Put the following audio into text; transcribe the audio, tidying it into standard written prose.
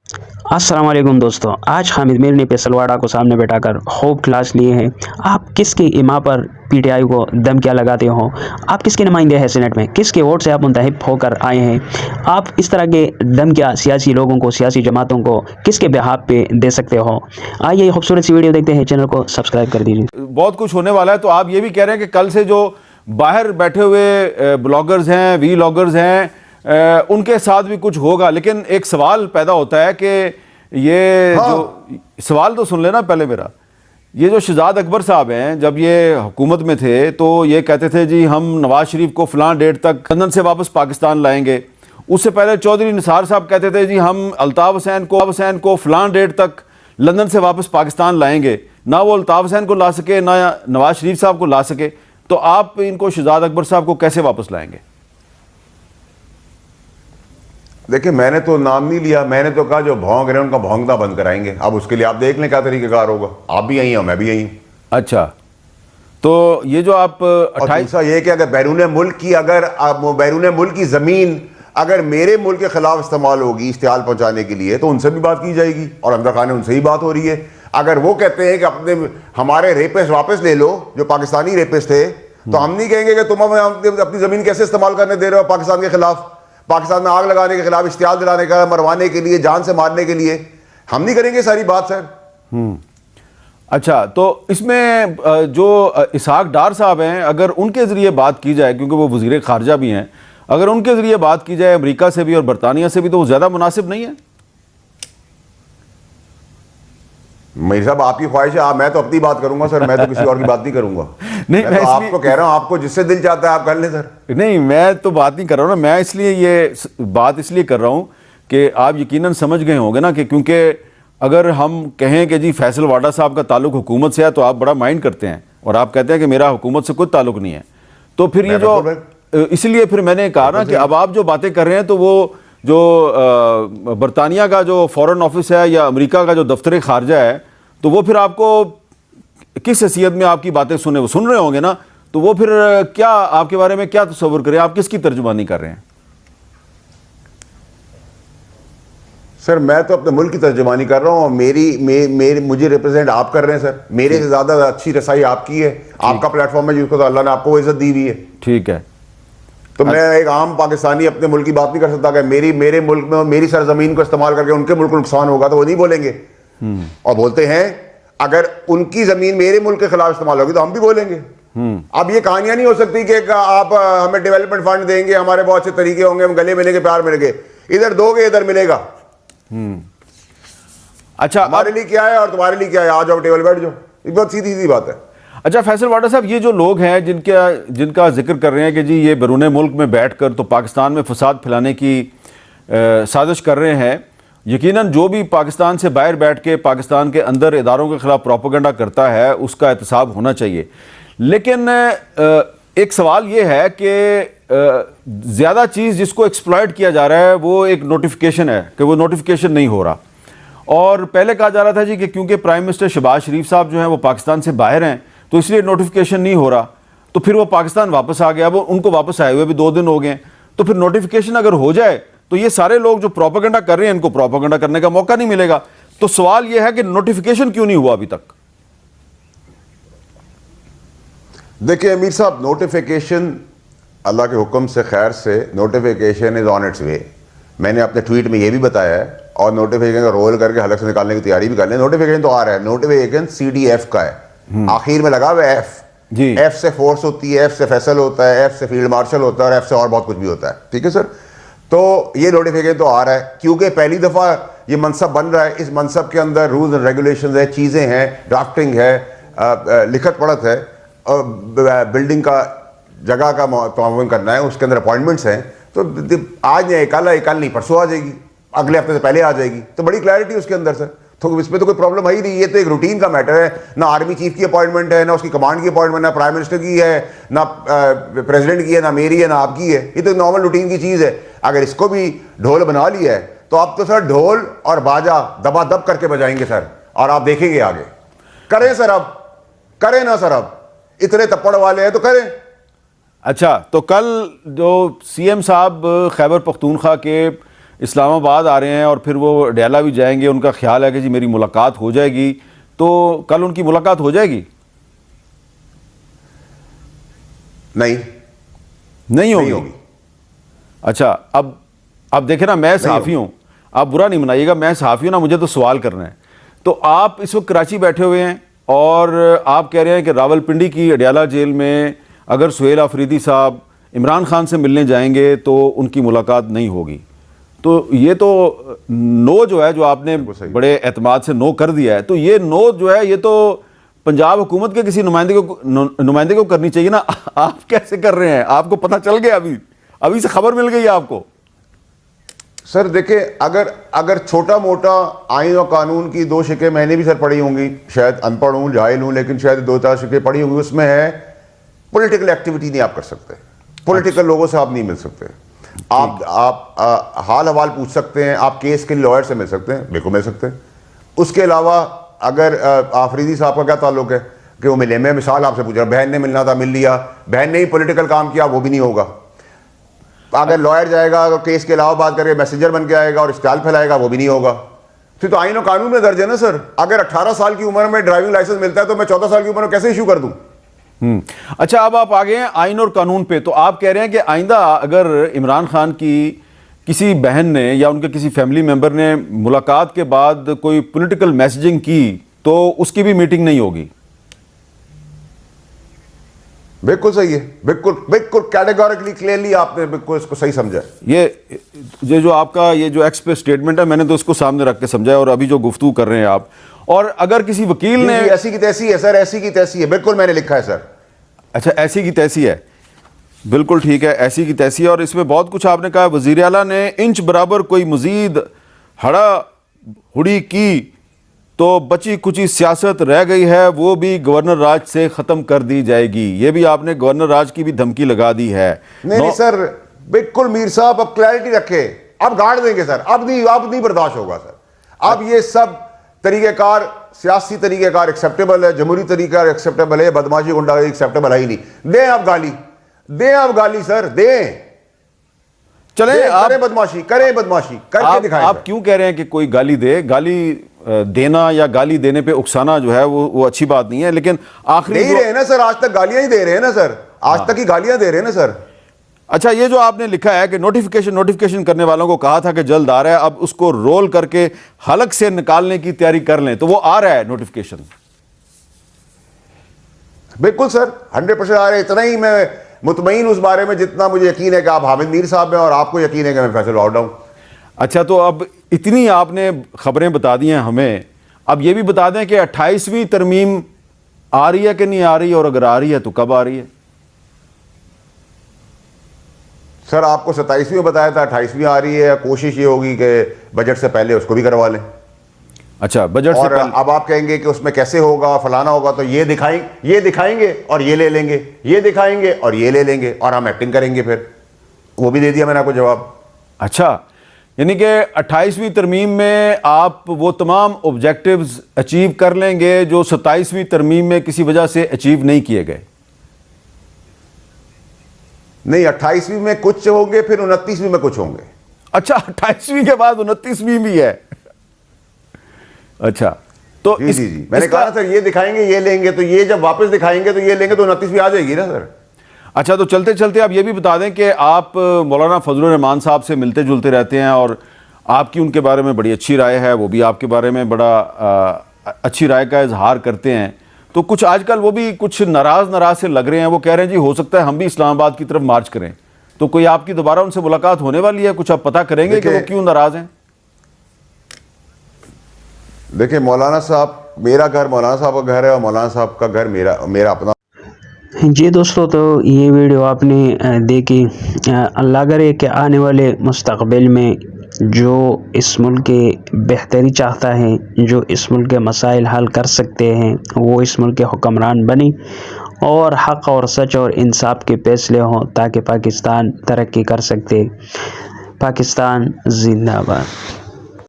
السلام علیکم دوستو، آج حامد میر نے پیسلواڑہ کو سامنے بیٹھا کر خوب کلاس لیے ہیں۔ آپ کس کی ایما پر پی ٹی آئی کو دم کیا لگاتے ہو؟ آپ کس کے نمائندے ہیں سینٹ میں؟ کس کے ووٹ سے آپ منتخب ہو کر آئے ہیں؟ آپ اس طرح کے دم کیا سیاسی لوگوں کو، سیاسی جماعتوں کو کس کے بہاف پہ دے سکتے ہو؟ آئیے خوبصورت سی ویڈیو دیکھتے ہیں، چینل کو سبسکرائب کر دیجیے۔ بہت کچھ ہونے والا ہے، تو آپ یہ بھی کہہ رہے ہیں کہ کل سے جو باہر بیٹھے ہوئے بلاگرز ہیں، وی لاگرز ہیں، ان کے ساتھ بھی کچھ ہوگا۔ لیکن ایک سوال پیدا ہوتا ہے کہ یہ جو سوال تو سن لینا پہلے میرا، یہ جو شہزاد اکبر صاحب ہیں جب یہ حکومت میں تھے تو یہ کہتے تھے جی ہم نواز شریف کو فلاں ڈیٹ تک لندن سے واپس پاکستان لائیں گے۔ اس سے پہلے چودھری نثار صاحب کہتے تھے جی ہم الطاف حسین کو فلاں ڈیٹ تک لندن سے واپس پاکستان لائیں گے۔ نہ وہ الطاف حسین کو لا سکے، نہ نواز شریف صاحب کو لا سکے، تو آپ ان کو شہزاد اکبر صاحب کو کیسے واپس لائیں گے؟ دیکھیں، میں نے تو نام نہیں لیا، میں نے تو کہا جو بھونک رہے ہیں ان کا بھونکنا بند کرائیں گے۔ اب اس کے لیے آپ دیکھ لیں کیا طریقہ کار ہوگا۔ آپ بھی آئی ہیں، میں بھی آئی ہوں۔ اچھا، تو یہ جو آپ اور دوسرا یہ کہ اگر بیرون ملک کی زمین اگر میرے ملک کے خلاف استعمال ہوگی اشتعال پہنچانے کے لیے تو ان سے بھی بات کی جائے گی، اور اندر خانے ان سے ہی بات ہو رہی ہے۔ اگر وہ کہتے ہیں کہ ہمارے ریپسٹ واپس لے لو جو پاکستانی ریپسٹ تھے، تو ہم نہیں کہیں گے کہ تم ہمیں اپنی زمین کیسے استعمال کرنے دے رہے ہو پاکستان کے خلاف، پاکستان میں آگ لگانے کے خلاف، اشتعال دلانے کا، مروانے کے لیے، جان سے مارنے کے لیے۔ ہم نہیں کریں گے ساری بات سر۔ اچھا، تو اس میں جو اسحاق ڈار صاحب ہیں، اگر ان کے ذریعے بات کی جائے، کیونکہ وہ وزیر خارجہ بھی ہیں، اگر ان کے ذریعے بات کی جائے امریکہ سے بھی اور برطانیہ سے بھی، تو وہ زیادہ مناسب نہیں ہے؟ میری صاحب آپ کی خواہش ہے، میں تو اپنی بات کروں گا سر، میں تو کسی اور کی بات نہیں کروں گا۔ نہیں، میں تو آپ کو کہہ رہا ہوں، آپ کو جس سے دل چاہتا ہے آپ کر لیں سر۔ نہیں، میں تو بات نہیں کر رہا ہوں نا، میں اس لیے یہ بات اس لیے کر رہا ہوں کہ آپ یقیناً سمجھ گئے ہوں گے نا کہ کیونکہ اگر ہم کہیں کہ جی فیصل واڈا صاحب کا تعلق حکومت سے ہے تو آپ بڑا مائنڈ کرتے ہیں، اور آپ کہتے ہیں کہ میرا حکومت سے کوئی تعلق نہیں ہے، تو پھر یہ جو اس لیے پھر میں نے کہا نا کہ اب آپ جو باتیں کر رہے ہیں تو وہ جو برطانیہ کا جو فورن آفس ہے یا امریکہ کا جو دفتر خارجہ ہے، تو وہ پھر آپ کو کس حیثیت میں آپ کی باتیں وہ سن رہے ہوں گے نا، تو وہ پھر کیا آپ کے بارے میں کیا تصور کریں، آپ کس کی ترجمانی کر رہے ہیں؟ سر میں تو اپنے ملک کی ترجمانی کر رہا ہوں، اور مجھے ریپرزینٹ آپ کر رہے ہیں سر۔ میرے سے زیادہ اچھی رسائی آپ کی ہے، آپ کا پلیٹ فارم ہے جس کو تو اللہ نے آپ کو عزت دی ہوئی ہے۔ ٹھیک ہے، تو میں ایک عام پاکستانی اپنے ملک کی بات نہیں کر سکتا کہ میرے ملک میں میری سرزمین کو استعمال کر کے ان کے ملک کو نقصان ہوگا، تو وہ نہیں بولیں گے، اور بولتے ہیں اگر ان کی زمین میرے ملک کے خلاف استعمال ہوگی تو ہم بھی بولیں گے۔ اب یہ کہانیاں نہیں ہو سکتی کہ آپ ہمیں ڈیولپمنٹ فنڈ دیں گے، ہمارے بہت سے طریقے ہوں گے، ہم گلے ملیں گے، پیار ملیں گے، ادھر دو گے ادھر ملے گا۔ اچھا، ہمارے لیے کیا ہے اور تمہارے لیے کیا ہے، آ جاؤ ٹیبل بیٹھ جاؤ، یہ بہت سیدھی سی بات ہے۔ اچھا فیصل واڈا صاحب، یہ جو لوگ ہیں جن کا ذکر کر رہے ہیں کہ جی یہ بیرون ملک میں بیٹھ کر تو پاکستان میں فساد پھیلانے کی سازش کر رہے ہیں، یقیناً جو بھی پاکستان سے باہر بیٹھ کے پاکستان کے اندر اداروں کے خلاف پروپیگنڈا کرتا ہے اس کا احتساب ہونا چاہیے، لیکن ایک سوال یہ ہے کہ زیادہ چیز جس کو ایکسپلائٹ کیا جا رہا ہے وہ ایک نوٹیفیکیشن ہے کہ وہ نوٹیفیکیشن نہیں ہو رہا، اور پہلے کہا جا رہا تھا جی کہ کیونکہ پرائم منسٹر شہباز شریف صاحب جو ہیں وہ پاکستان سے باہر ہیں تو اس لیے نوٹیفیکیشن نہیں ہو رہا، تو پھر وہ پاکستان واپس آ گیا، اب ان کو واپس آئے ہوئے بھی 2 دن ہو گئے، تو پھر نوٹیفیکیشن اگر ہو جائے تو یہ سارے لوگ جو پروپیگنڈا کر رہے ہیں ان کو پروپیگنڈا کرنے کا موقع نہیں ملے گا، تو سوال یہ ہے کہ نوٹیفیکیشن کیوں نہیں ہوا ابھی تک؟ دیکھیں امیر صاحب، نوٹیفیکیشن اللہ کے حکم سے خیر سے notification is on its way. میں نے اپنے ٹویٹ میں یہ بھی بتایا ہے، اور نوٹیفیکیشن کا رول کر کے حلق سے نکالنے کی تیاری بھی کر لیں۔ نوٹیفیکیشن تو آ رہا ہے، نوٹیفیکیشن CDF کا ہے، آخر میں لگا ہوا ہے ایف، ایف سے فورس ہوتی ہے، ایف سے فیصل ہوتا ہے، ایف سے فیلڈ مارشل ہوتا ہے، اور ایف سے اور بہت کچھ بھی ہوتا ہے، ٹھیک ہے سر؟ تو یہ نوٹیفیکیشن تو آ رہا ہے کیونکہ پہلی دفعہ یہ منصب بن رہا ہے، اس منصب کے اندر رولز اینڈ ریگولیشنز ہے، چیزیں ہیں، ڈرافٹنگ ہے، لکھت پڑھت ہے، بلڈنگ کا جگہ کا تعاون کرنا ہے، اس کے اندر اپوائنٹمنٹس ہیں، تو آج نہیں کل ہے، کل نہیں پرسوں آ جائے گی، اگلے ہفتے سے پہلے آ جائے گی، تو بڑی کلیئرٹی اس کے اندر سر، تو اس میں تو کوئی پرابلم ہے ہی نہیں۔ یہ تو ایک روٹین کا میٹر ہے، نہ آرمی چیف کی اپوائنٹمنٹ ہے، نہ اس کی کمانڈ کی اپوائنٹمنٹ، نہ پرائم منسٹر کی ہے، نہ پریزیڈنٹ کی ہے، نہ میری ہے، نہ آپ کی ہے، یہ تو نارمل روٹین کی چیز ہے۔ اگر اس کو بھی ڈھول بنا لیا ہے تو اب تو سر ڈھول اور باجا دبا دب کر کے بجائیں گے سر، اور آپ دیکھیں گے آگے۔ کریں سر، اب کریں نا سر، اب اتنے تپڑ والے ہیں تو کریں۔ اچھا، تو کل جو CM صاحب خیبر پختونخوا کے اسلام آباد آ رہے ہیں اور پھر وہ ڈیلا بھی جائیں گے, ان کا خیال ہے کہ جی میری ملاقات ہو جائے گی, تو کل ان کی ملاقات ہو جائے گی؟ نہیں ہوگی. اچھا, اب دیکھیں نا, میں صحافی ہوں, آپ برا نہیں منائیے گا, میں صحافی ہوں نا, مجھے تو سوال کرنا ہے. تو آپ اس وقت کراچی بیٹھے ہوئے ہیں اور آپ کہہ رہے ہیں کہ راولپنڈی کی اڈیالہ جیل میں اگر سہیل آفریدی صاحب عمران خان سے ملنے جائیں گے تو ان کی ملاقات نہیں ہوگی. تو یہ تو نو جو ہے, جو آپ نے بڑے اعتماد سے نو کر دیا ہے, تو یہ نو جو ہے یہ تو پنجاب حکومت کے کسی نمائندے کو کرنی چاہیے نا. آپ کیسے کر رہے ہیں؟ آپ کو پتہ چل گیا, ابھی سے خبر مل گئی آپ کو؟ سر دیکھیں, اگر چھوٹا موٹا آئین و قانون کی 2 شکیں میں نے بھی سر پڑھی ہوں گی, شاید ان پڑھ ہوں, جاہل ہوں, لیکن شاید 2-4 شکیں پڑھی ہوں گی. اس میں ہے پولیٹیکل ایکٹیویٹی نہیں آپ کر سکتے, پولیٹیکل لوگوں سے آپ نہیں مل سکتے. آپ حال حوال پوچھ سکتے ہیں, آپ کیس کے لائر سے مل سکتے ہیں, بالکل مل سکتے ہیں. اس کے علاوہ اگر آفریدی صاحب کا کیا تعلق ہے کہ وہ ملے؟ میں مثال آپ سے پوچھ رہا ہوں, بہن نے ملنا تھا, مل لیا. بہن نے ہی پولیٹیکل کام کیا, وہ بھی نہیں ہوگا. اگر لائر جائے گا اور کیس کے علاوہ بات کرے, میسنجر بن کے آئے گا اور اسٹال پھیلائے گا, وہ بھی نہیں ہوگا. پھر تو آئین و قانون میں درج ہے نا سر. اگر 18 سال کی عمر میں ڈرائیونگ لائسنس ملتا ہے تو میں 14 سال کی عمر میں کیسے ایشو کر دوں؟ اچھا, اب آپ آگے ہیں آئین اور قانون پہ. تو آپ کہہ رہے ہیں کہ آئندہ اگر عمران خان کی کسی بہن نے یا ان کے کسی فیملی ممبر نے ملاقات کے بعد کوئی پولیٹیکل میسجنگ کی تو اس کی بھی میٹنگ نہیں ہوگی؟ بالکل صحیح ہے, بالکل کیٹیگوریکلی کلیئرلی آپ نے بالکل اس کو صحیح سمجھا. یہ جو آپ کا یہ جو ایکس پہ سٹیٹمنٹ ہے, میں نے تو اس کو سامنے رکھ کے سمجھا ہے, اور ابھی جو گفتگو کر رہے ہیں آپ, اور اگر کسی وکیل نے ایسی کی تیسی ہے سر, ایسی کی تیسی ہے, بالکل میں نے لکھا ہے سر. اچھا, ایسی کی تیسی ہے, بالکل ٹھیک ہے, ایسی کی تیسی ہے. اور اس میں بہت کچھ آپ نے کہا. وزیر اعلیٰ نے انچ برابر کوئی مزید ہڑا ہڑی کی تو بچی کچی سیاست رہ گئی ہے, وہ بھی گورنر راج سے ختم کر دی جائے گی. یہ بھی آپ نے گورنر راج کی بھی دھمکی لگا دی ہے. نہیں سر, بالکل میر صاحب اب کلیئرٹی رکھے, اب گاڑ دیں گے سر, اب نہیں برداشت ہوگا سر. اب یہ سب طریقہ کار, سیاسی طریقہ کار ایکسیپٹیبل ہے, جمہوری طریقہ کار ایکسیپٹیبل ہے, بدماشی گنڈا ایکسیپٹیبل ہے ہی نہیں. دیں آپ گالی سر, دیں. چلیں, کریں بدماشی کر کے دکھائیں. آپ کیوں کہہ رہے ہیں کہ کوئی گالی دے؟ گالی دینا یا گالی دینے پہ اکسانا جو ہے وہ اچھی بات نہیں ہے, لیکن آخری دے رہے ہیں نا سر, آج تک گالیاں ہی دے رہے ہیں نا سر, آج تک ہی گالیاں دے رہے ہیں نا سر. اچھا, یہ جو آپ نے لکھا ہے کہ نوٹیفیکیشن کرنے والوں کو کہا تھا کہ جلد آ رہا ہے, اب اس کو رول کر کے حلق سے نکالنے کی تیاری کر لیں, تو وہ آ رہا ہے نوٹیفیکیشن؟ بالکل سر, 100% آ رہے. اتنا ہی میں مطمئن اس بارے میں جتنا مجھے یقین ہے کہ آپ حامد میر صاحب ہیں, اور آپ کو یقین ہے کہ میں فیصل آؤٹ ہوں. اچھا, تو اب اتنی آپ نے خبریں بتا دی ہیں ہمیں, اب یہ بھی بتا دیں کہ 28ویں ترمیم آ رہی ہے کہ نہیں آ رہی, اور اگر آ رہی ہے تو کب آ رہی ہے؟ سر آپ کو 27ویں بتایا تھا, 28ویں آ رہی ہے. کوشش یہ ہوگی کہ بجٹ سے پہلے اس کو بھی کروا لیں. اچھا, بجٹ سے پہلے. اب آپ کہیں گے کہ اس میں کیسے ہوگا, فلانا ہوگا, تو یہ دکھائیں گے اور یہ لے لیں گے, یہ دکھائیں گے اور یہ لے لیں گے, اور ہم ایکٹنگ کریں گے. پھر وہ بھی دے دیا میں نے آپ کو جواب. اچھا, یعنی کہ 28ویں ترمیم میں آپ وہ تمام آبجیکٹیوز اچیو کر لیں گے جو 27ویں ترمیم میں کسی وجہ سے اچیو نہیں کیے گئے؟ نہیں, 28ویں میں کچھ ہوں گے, پھر 29ویں میں کچھ ہوں گے. اچھا, 28ویں کے بعد 29ویں بھی ہے. اچھا, تو جی میں نے کہا سر یہ دکھائیں گے, یہ لیں گے, تو یہ جب واپس دکھائیں گے تو یہ لیں گے, تو 29ویں آ جائے گی نا سر. اچھا, تو چلتے چلتے آپ یہ بھی بتا دیں کہ آپ مولانا فضل الرحمان صاحب سے ملتے جلتے رہتے ہیں, اور آپ کی ان کے بارے میں بڑی اچھی رائے ہے, وہ بھی آپ کے بارے میں بڑا اچھی رائے کا اظہار کرتے ہیں. تو کچھ آج کل وہ بھی کچھ ناراض سے لگ رہے ہیں, وہ کہہ رہے ہیں جی ہو سکتا ہے ہم بھی اسلام آباد کی طرف مارچ کریں. تو کوئی آپ کی دوبارہ ان سے ملاقات ہونے والی ہے؟ کچھ آپ پتہ کریں گے کہ وہ کیوں ناراض ہیں؟ دیکھیں, مولانا صاحب, میرا گھر مولانا صاحب کا گھر ہے, اور مولانا صاحب کا گھر میرا اپنا. جی دوستو, تو یہ ویڈیو آپ نے دیکھی. اللہ کرے کہ آنے والے مستقبل میں جو اس ملک کے بہتری چاہتا ہے, جو اس ملک کے مسائل حل کر سکتے ہیں, وہ اس ملک کے حکمران بنیں اور حق اور سچ اور انصاف کے فیصلے ہوں, تاکہ پاکستان ترقی کر سکتے. پاکستان زندہ باد.